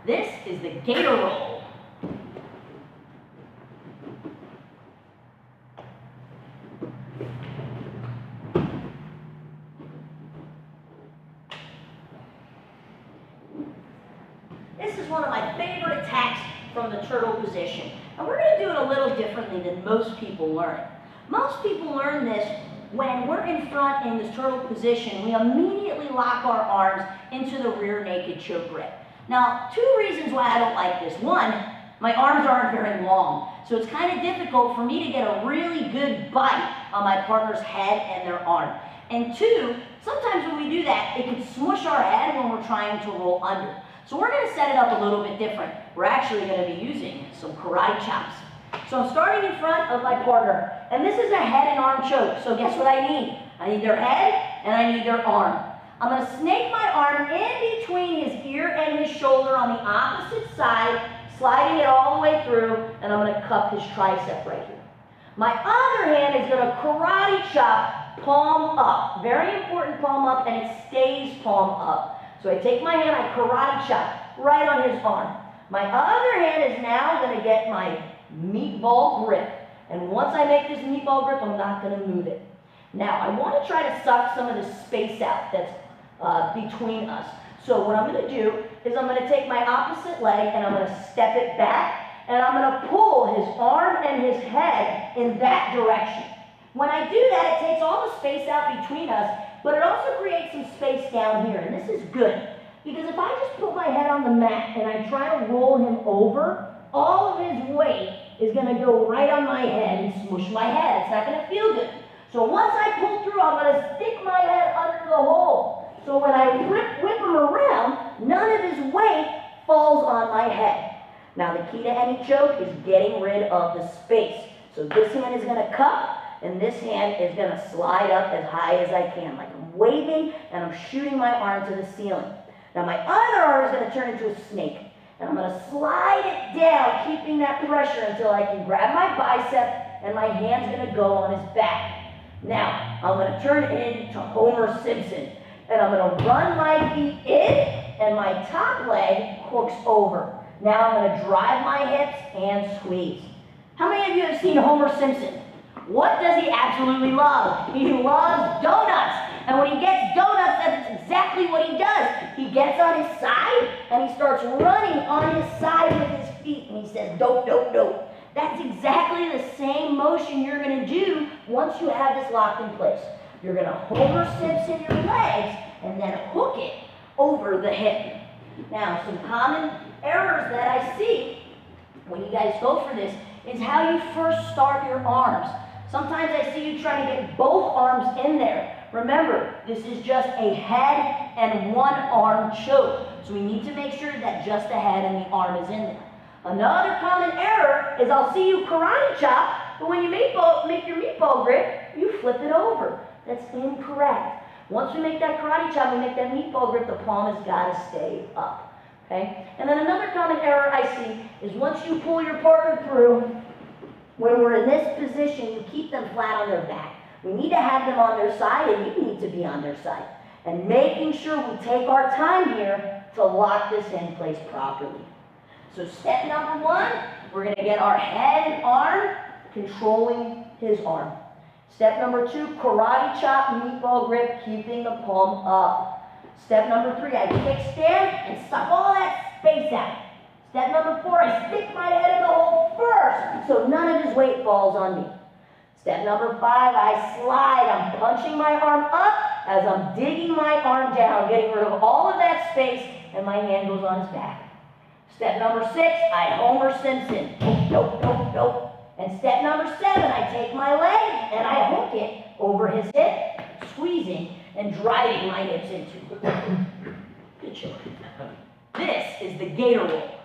This is the Gator roll. This is one of my favorite attacks from the turtle position. And we're going to do it a little differently than most people learn it. Most people learn this when we're in front in this turtle position. We immediately lock our arms into the rear naked choke grip. Now, two reasons why I don't like this. One, my arms aren't very long, so it's kind of difficult for me to get a really good bite on my partner's head and their arm. And two, sometimes when we do that, it can smush our head when we're trying to roll under. So we're going to set it up a little bit different. We're actually going to be using some karate chops. So I'm starting in front of my partner, and this is a head and arm choke. So guess what I need? I need their head, and I need their arm. I'm going to snake my arm in between his ear and his shoulder on the opposite side, sliding it all the way through, and I'm going to cup his tricep right here. My other hand is going to karate chop palm up. Very important, palm up, and it stays palm up. So I take my hand, I karate chop right on his arm. My other hand is now going to get my meatball grip. And once I make this meatball grip, I'm not going to move it. Now, I want to try to suck some of the space out that's between us. So what I'm going to do is I'm going to take my opposite leg and I'm going to step it back, and I'm going to pull his arm and his head in that direction. When I do that, it takes all the space out between us, but it also creates some space down here, and this is good. Because if I just put my head on the mat and I try to roll him over, all of his weight is going to go right on my head and smush my head. It's not going to feel good. So once I pull through, I'm going to stick my head under the hole. So when I whip him around, none of his weight falls on my head. Now the key to any choke is getting rid of the space. So this hand is going to cup, and this hand is going to slide up as high as I can, like I'm waving and I'm shooting my arm to the ceiling. Now my other arm is going to turn into a snake, and I'm going to slide it down, keeping that pressure until I can grab my bicep, and my hand's going to go on his back. Now I'm going to turn it into Homer Simpson, and I'm going to run my feet in, and my top leg hooks over. Now I'm going to drive my hips and squeeze. How many of you have seen Homer Simpson? What does he absolutely love? He loves donuts. And when he gets donuts, that's exactly what he does. He gets on his side, and he starts running on his side with his feet, and he says, dope, dope, dope. That's exactly the same motion you're going to do once you have this locked in place. You're going to Homer Simpson your legs, and then hook it over the hip. Now, some common errors that I see when you guys go for this is how you first start your arms. Sometimes I see you trying to get both arms in there. Remember, this is just a head and one arm choke. So we need to make sure that just the head and the arm is in there. Another common error is I'll see you karate chop, but when you make your meatball grip, you flip it over. That's incorrect. Once we make that karate chop, we make that meatball grip, the palm has got to stay up. Okay? And then another common error I see is once you pull your partner through, when we're in this position, you keep them flat on their back. We need to have them on their side, and you need to be on their side. And making sure we take our time here to lock this in place properly. So step number one, we're going to get our head and arm controlling his arm. Step number two, karate chop, meatball grip, keeping the palm up. Step number three, I kickstand and suck all that space out. Step number four, I stick my head in the hole first, so none of his weight falls on me. Step number five, I slide. I'm punching my arm up as I'm digging my arm down, getting rid of all of that space, and my hand goes on his back. Step number six, I Homer Simpson. Nope, nope, nope. And step number seven, I take my leg and I hook it over his hip, squeezing and driving my hips into it. Good job. This is the Gator roll.